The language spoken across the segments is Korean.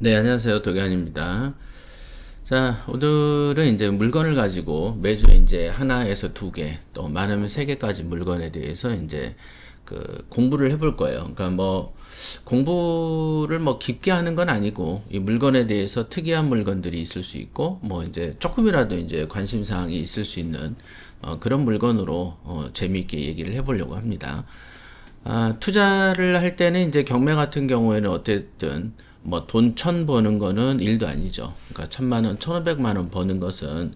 네, 안녕하세요. 도겸입니다. 자, 오늘은 이제 물건을 가지고 매주 이제 하나에서 두 개, 또 많으면 세 개까지 물건에 대해서 이제 그 공부를 해볼 거예요. 그러니까 뭐 공부를 뭐 깊게 하는 건 아니고 이 물건에 대해서 특이한 물건들이 있을 수 있고 뭐 이제 조금이라도 이제 관심 사항이 있을 수 있는 그런 물건으로 재미있게 얘기를 해보려고 합니다. 투자를 할 때는 이제 경매 같은 경우에는 어쨌든 뭐 돈 1,000 버는 거는 일도 아니죠. 그러니까 1,000만 원, 1,500만 원 버는 것은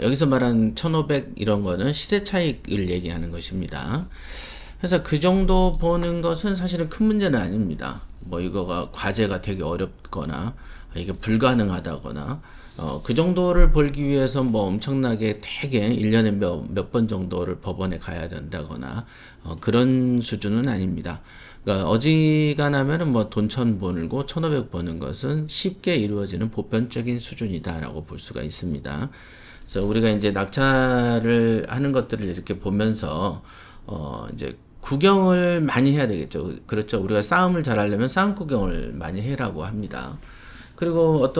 여기서 말하는 1,500 이런 거는 시세 차익을 얘기하는 것입니다. 그래서 그 정도 버는 것은 사실은 큰 문제는 아닙니다. 뭐 이거가 과제가 되게 어렵거나 이게 불가능하다거나 그 정도를 벌기 위해서 뭐 엄청나게 되게 1년에 몇 번 정도를 법원에 가야 된다거나 그런 수준은 아닙니다. 그러니까 어지간하면은 뭐 돈 1,000 벌고 1,500 버는 것은 쉽게 이루어지는 보편적인 수준이다라고 볼 수가 있습니다. 그래서 우리가 이제 낙찰을 하는 것들을 이렇게 보면서 이제 구경을 많이 해야 되겠죠. 그렇죠. 우리가 싸움을 잘하려면 싸움 구경을 많이 해라고 합니다. 그리고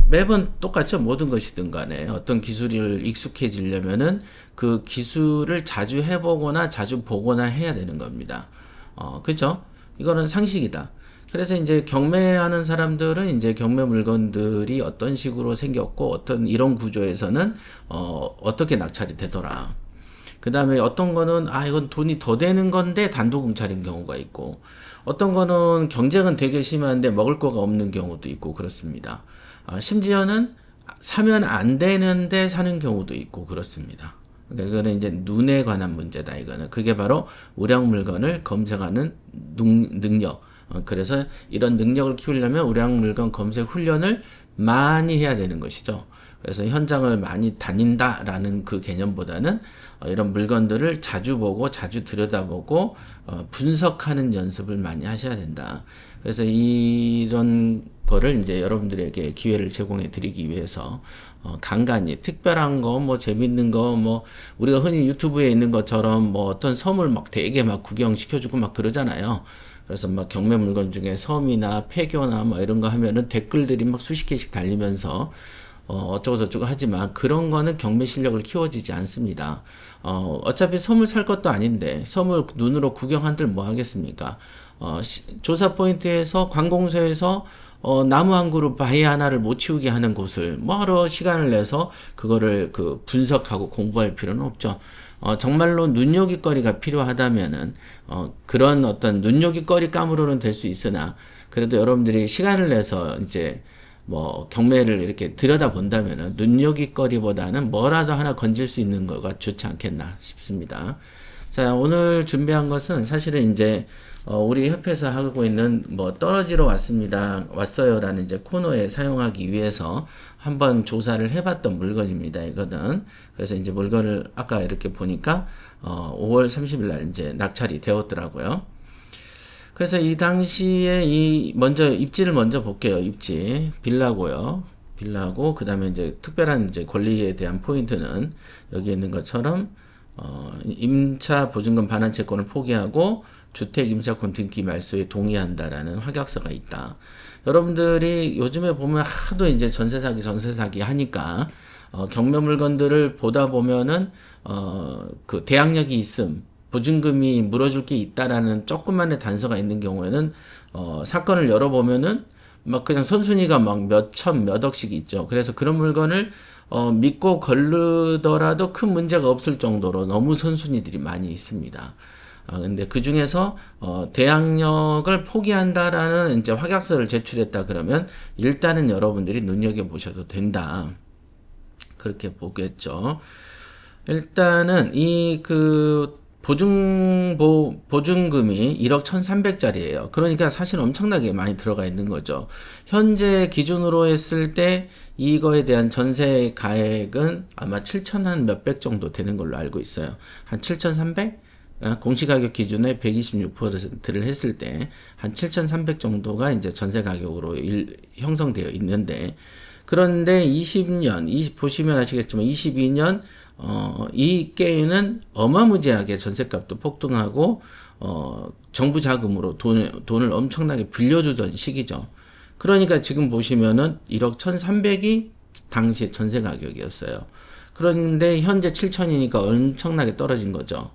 매번 똑같죠. 모든 것이든 간에 어떤 기술을 익숙해지려면은 그 기술을 자주 해보거나 자주 보거나 해야 되는 겁니다. 그죠? 이거는 상식이다. 그래서 이제 경매하는 사람들은 이제 경매 물건들이 어떤 식으로 생겼고 어떤 이런 구조에서는 어떻게 낙찰이 되더라. 그 다음에 어떤 거는 이건 돈이 더 되는 건데 단독 공찰인 경우가 있고 어떤 거는 경쟁은 되게 심한데 먹을 거가 없는 경우도 있고 그렇습니다. 심지어는 사면 안 되는데 사는 경우도 있고 그렇습니다. 그러니까 이거는 이제 눈에 관한 문제다. 이거는 그게 바로 우량 물건을 검색하는 능력. 그래서 이런 능력을 키우려면 우량 물건 검색 훈련을 많이 해야 되는 것이죠. 그래서 현장을 많이 다닌다라는 그 개념보다는 이런 물건들을 자주 보고 자주 들여다보고 분석하는 연습을 많이 하셔야 된다. 그래서 이런 거를 이제 여러분들에게 기회를 제공해 드리기 위해서 간간히 특별한 거, 뭐 재밌는 거, 뭐 우리가 흔히 유튜브에 있는 것처럼 뭐 어떤 섬을 막 되게 막 구경시켜주고 막 그러잖아요. 그래서 막 경매 물건 중에 섬이나 폐교나 뭐 이런 거 하면은 댓글들이 막 수십 개씩 달리면서 어쩌고 저쩌고 하지만 그런 거는 경매 실력을 키워지지 않습니다. 어차피 섬을 살 것도 아닌데 섬을 눈으로 구경한들 뭐 하겠습니까? 조사 포인트에서 관공서에서 나무 한 그루 바위 하나를 못 치우게 하는 곳을 뭐하러 시간을 내서 그거를 그 분석하고 공부할 필요는 없죠. 정말로 눈요깃거리가 필요하다면은 그런 어떤 눈요깃거리 감으로는 될 수 있으나 그래도 여러분들이 시간을 내서 이제 뭐 경매를 이렇게 들여다 본다면은 눈요깃거리보다는 뭐라도 하나 건질 수 있는 거가 좋지 않겠나 싶습니다. 자, 오늘 준비한 것은 사실은 이제 우리 협회에서 하고 있는 뭐 떨어지러 왔어요라는 이제 코너에 사용하기 위해서 한번 조사를 해봤던 물건입니다. 이거는. 그래서 이제 물건을 아까 이렇게 보니까 5월 30일 날 이제 낙찰이 되었더라고요. 그래서 이 당시에 먼저 입지를 먼저 볼게요. 입지 빌라고요. 빌라고 그다음에 이제 특별한 이제 권리에 대한 포인트는 여기 있는 것처럼 임차 보증금 반환 채권을 포기하고 주택 임차권 등기 말소에 동의한다라는 확약서가 있다. 여러분들이 요즘에 보면 하도 이제 전세 사기 하니까 경매 물건들을 보다 보면은 그 대항력이 있음, 보증금이 물어줄 게 있다라는 조그만의 단서가 있는 경우에는 사건을 열어보면은 막 그냥 선순위가 막 몇천 몇억씩 있죠. 그래서 그런 물건을 믿고 걸르더라도 큰 문제가 없을 정도로 너무 선순위들이 많이 있습니다. 근데 그 중에서 대항력을 포기한다라는 이제 확약서를 제출했다 그러면 일단은 여러분들이 눈여겨 보셔도 된다. 그렇게 보겠죠. 일단은 이 그 보증금이 1억 1,300짜리예요. 그러니까 사실 엄청나게 많이 들어가 있는 거죠. 현재 기준으로 했을 때 이거에 대한 전세 가액은 아마 7천 한 몇백 정도 되는 걸로 알고 있어요. 한 7,300? 공시가격 기준에 126%를 했을 때 한 7,300 정도가 이제 전세 가격으로 형성되어 있는데 그런데 보시면 아시겠지만 22년 이 게임은 어마무지하게 전셋값도 폭등하고 정부 자금으로 돈을 엄청나게 빌려주던 시기죠. 그러니까 지금 보시면은 1억 1,300이 당시 전세 가격이었어요. 그런데 현재 7천이니까 엄청나게 떨어진 거죠.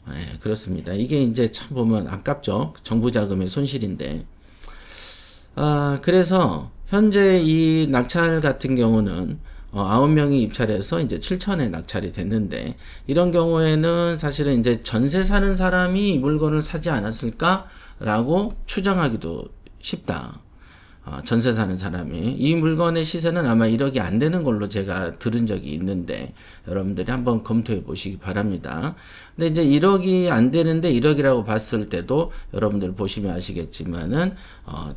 예, 그렇습니다. 이게 이제 참 보면 아깝죠. 정부 자금의 손실인데. 그래서 현재 이 낙찰 같은 경우는 9명이 입찰해서 이제 7천에 낙찰이 됐는데, 이런 경우에는 사실은 이제 전세 사는 사람이 이 물건을 사지 않았을까라고 추정하기도 쉽다. 전세 사는 사람이. 이 물건의 시세는 아마 1억이 안 되는 걸로 제가 들은 적이 있는데, 여러분들이 한번 검토해 보시기 바랍니다. 근데 이제 1억이 안 되는데 1억이라고 봤을 때도 여러분들 보시면 아시겠지만은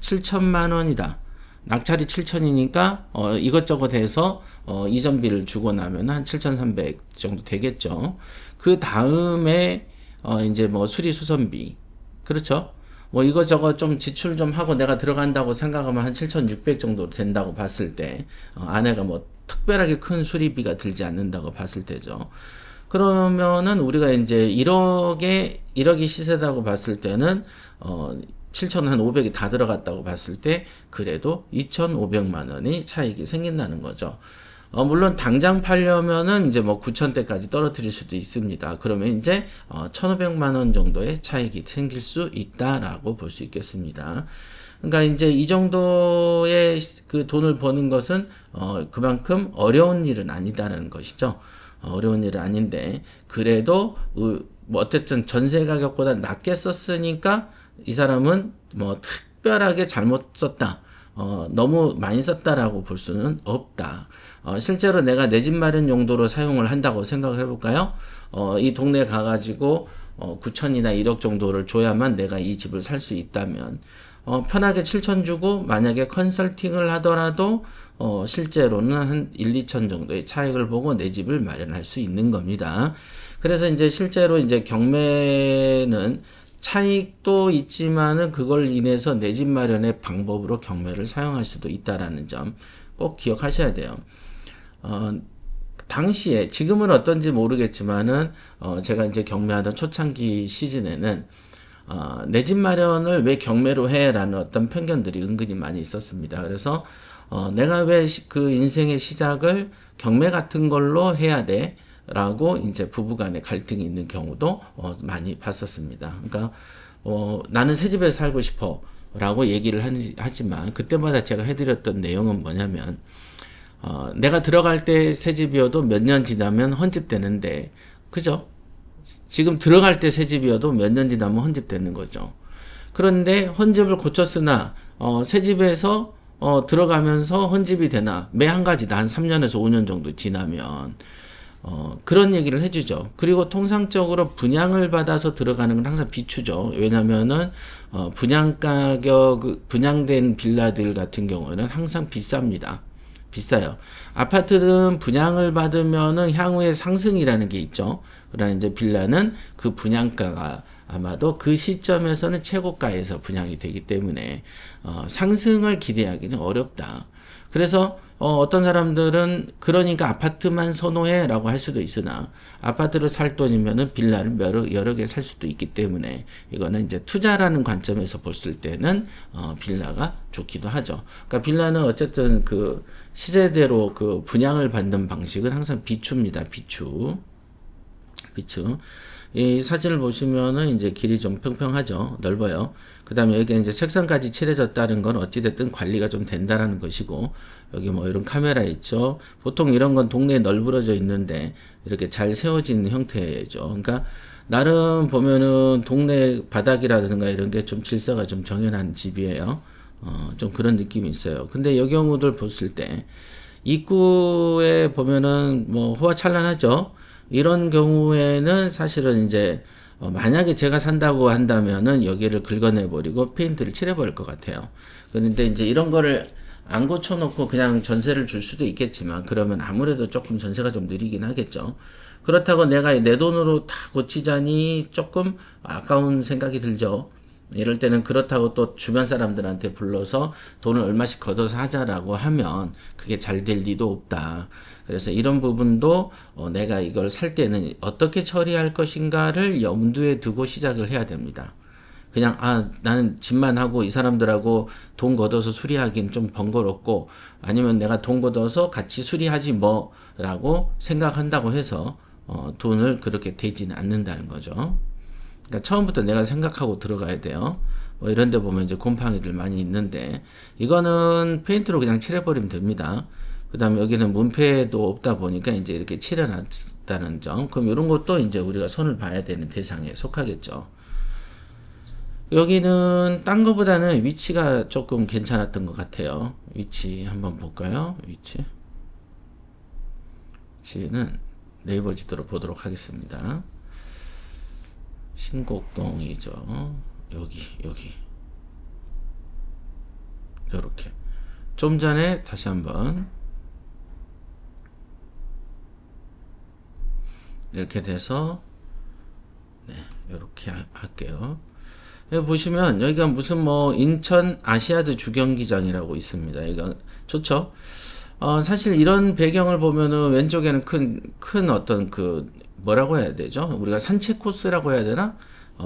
7천만 원이다. 낙찰이 7천이니까 이것저것 해서 이전비를 주고 나면 한 7,300 정도 되겠죠. 그 다음에 이제 뭐 수리 수선비, 그렇죠? 뭐 이것저것 좀 지출 좀 하고 내가 들어간다고 생각하면 한 7,600 정도 된다고 봤을 때, 안에가 뭐 특별하게 큰 수리비가 들지 않는다고 봤을 때죠. 그러면은 우리가 이제 1억이 시세다고 봤을 때는 7,500이 다 들어갔다고 봤을 때 그래도 2,500만 원이 차익이 생긴다는 거죠. 물론 당장 팔려면은 이제 뭐 9,000대까지 떨어뜨릴 수도 있습니다. 그러면 이제 1,500만 원 정도의 차익이 생길 수 있다라고 볼 수 있겠습니다. 그러니까 이제 이 정도의 그 돈을 버는 것은 그만큼 어려운 일은 아니다라는 것이죠. 어려운 일은 아닌데, 그래도 뭐 어쨌든 전세 가격보다 낮게 썼으니까 이 사람은 뭐 특별하게 잘못 썼다, 너무 많이 썼다라고 볼 수는 없다. 실제로 내가 내 집 마련 용도로 사용을 한다고 생각을 해볼까요? 이 동네에 가가지고 9천이나 1억 정도를 줘야만 내가 이 집을 살 수 있다면, 편하게 7천 주고 만약에 컨설팅을 하더라도 실제로는 한 1, 2천 정도의 차익을 보고 내 집을 마련할 수 있는 겁니다. 그래서 이제 실제로 이제 경매는 차익도 있지만은 그걸 인해서 내 집 마련의 방법으로 경매를 사용할 수도 있다라는 점 꼭 기억하셔야 돼요. 당시에, 지금은 어떤지 모르겠지만은 제가 이제 경매하던 초창기 시즌에는 내 집 마련을 왜 경매로 해? 라는 어떤 편견들이 은근히 많이 있었습니다. 그래서 내가 왜 그 인생의 시작을 경매 같은 걸로 해야 돼? 라고 이제 부부간의 갈등이 있는 경우도 많이 봤었습니다. 그러니까 나는 새 집에 살고 싶어 라고 얘기를 하지만, 그때마다 제가 해드렸던 내용은 뭐냐면, 내가 들어갈 때 새 집이어도 몇 년 지나면 헌집되는데, 그죠? 지금 들어갈 때 새 집이어도 몇 년 지나면 헌집되는 거죠. 그런데 헌집을 고쳤으나 새 집에서 들어가면서 헌집이 되나? 매 한 가지다. 한 3년에서 5년 정도 지나면 그런 얘기를 해주죠. 그리고 통상적으로 분양을 받아서 들어가는 건 항상 비추죠. 왜냐면은 분양 가격, 분양된 빌라들 같은 경우는 항상 비쌉니다. 비싸요. 아파트는 분양을 받으면은 향후에 상승이라는 게 있죠. 그러나 이제 빌라는 그 분양가가 아마도 그 시점에서는 최고가에서 분양이 되기 때문에 상승을 기대하기는 어렵다. 그래서 어떤 사람들은 그러니까 아파트만 선호해 라고 할 수도 있으나, 아파트를 살 돈이면은 빌라를 여러 개 살 수도 있기 때문에 이거는 이제 투자라는 관점에서 봤을 때는 빌라가 좋기도 하죠. 그러니까 빌라는 어쨌든 그 시세대로 그 분양을 받는 방식은 항상 비추입니다. 비추. 이 사진을 보시면은 이제 길이 좀 평평하죠. 넓어요. 그 다음에 여기 이제 색상까지 칠해졌다는 건 어찌됐든 관리가 좀 된다라는 것이고, 여기 뭐 이런 카메라 있죠. 보통 이런 건 동네에 널브러져 있는데 이렇게 잘 세워진 형태죠. 그러니까 나름 보면은 동네 바닥이라든가 이런 게 좀 질서가 좀 정연한 집이에요. 좀 그런 느낌이 있어요. 근데 이 경우들 봤을 때 입구에 보면은 뭐 호화찬란하죠. 이런 경우에는 사실은 이제 만약에 제가 산다고 한다면은 여기를 긁어내버리고 페인트를 칠해버릴 것 같아요. 그런데 이제 이런 거를 안 고쳐놓고 그냥 전세를 줄 수도 있겠지만, 그러면 아무래도 조금 전세가 좀 느리긴 하겠죠. 그렇다고 내가 내 돈으로 다 고치자니 조금 아까운 생각이 들죠. 이럴 때는 그렇다고 또 주변 사람들한테 불러서 돈을 얼마씩 걷어서 하자라고 하면 그게 잘 될 리도 없다. 그래서 이런 부분도 내가 이걸 살 때는 어떻게 처리할 것인가를 염두에 두고 시작을 해야 됩니다. 그냥 나는 집만 하고 이 사람들하고 돈 걷어서 수리하긴 좀 번거롭고 아니면 내가 돈 걷어서 같이 수리하지 뭐라고 생각한다고 해서 돈을 그렇게 대지는 않는다는 거죠. 그러니까 처음부터 내가 생각하고 들어가야 돼요. 뭐 이런 데 보면 이제 곰팡이들 많이 있는데 이거는 페인트로 그냥 칠해버리면 됩니다. 그 다음에 여기는 문패도 없다 보니까 이제 이렇게 칠해놨다는 점. 그럼 이런 것도 이제 우리가 손을 봐야 되는 대상에 속하겠죠. 여기는 딴 거보다는 위치가 조금 괜찮았던 것 같아요. 위치 한번 볼까요? 위치는 네이버 지도로 보도록 하겠습니다. 신곡동이죠. 여기 요렇게 좀 전에 다시 한번 이렇게 돼서 네, 요렇게 할게요. 여기 보시면 여기가 무슨 뭐 인천 아시아드 주경기장이라고 있습니다. 이거 좋죠? 사실 이런 배경을 보면은 왼쪽에는 큰 어떤 그 뭐라고 해야 되죠? 우리가 산책 코스라고 해야 되나?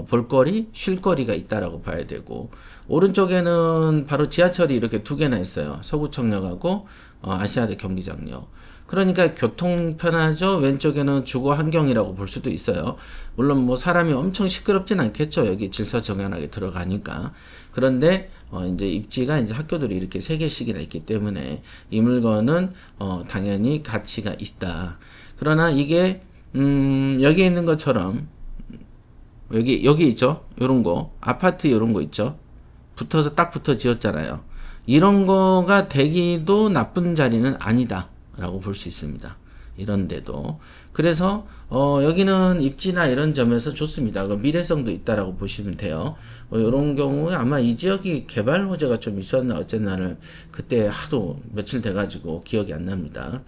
볼거리, 쉴거리가 있다라고 봐야 되고 오른쪽에는 바로 지하철이 이렇게 두 개나 있어요. 서구청역하고 아시아드 경기장역. 그러니까 교통 편하죠. 왼쪽에는 주거 환경이라고 볼 수도 있어요. 물론 뭐 사람이 엄청 시끄럽진 않겠죠. 여기 질서정연하게 들어가니까. 그런데 이제 입지가 이제 학교들이 이렇게 세 개씩이나 있기 때문에 이 물건은 당연히 가치가 있다. 그러나 이게 여기 있는 것처럼 여기 있죠. 요런 거 아파트 요런 거 있죠. 딱 붙어 지었잖아요. 이런 거가 되기도 나쁜 자리는 아니다 라고 볼 수 있습니다. 이런데도 그래서 여기는 입지나 이런 점에서 좋습니다. 미래성도 있다라고 보시면 돼요. 이런 경우에 아마 이 지역이 개발 호재가 좀 있었나 어쨌나를 그때 하도 며칠 돼가지고 기억이 안 납니다.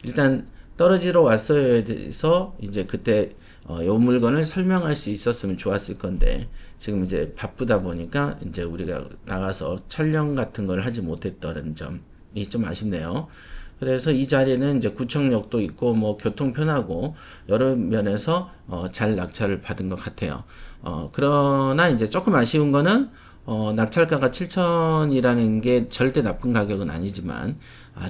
일단 떨어지러 왔어요에 대해서 이제 그때 요 물건을 설명할 수 있었으면 좋았을 건데 지금 이제 바쁘다 보니까 이제 우리가 나가서 촬영 같은 걸 하지 못했다는 점이 좀 아쉽네요. 그래서 이 자리는 이제 구청역도 있고 뭐 교통 편하고 여러 면에서 잘 낙찰을 받은 것 같아요. 그러나 이제 조금 아쉬운 거는 낙찰가가 7천이라는 게 절대 나쁜 가격은 아니지만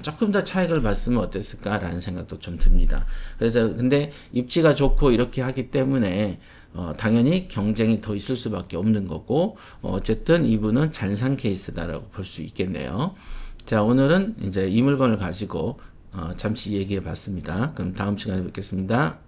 조금 더 차익을 봤으면 어땠을까라는 생각도 좀 듭니다. 그래서 근데 입지가 좋고 이렇게 하기 때문에 당연히 경쟁이 더 있을 수밖에 없는 거고 어쨌든 이분은 잔상 케이스다라고 볼 수 있겠네요. 자, 오늘은 이제 이 물건을 가지고 잠시 얘기해 봤습니다. 그럼 다음 시간에 뵙겠습니다.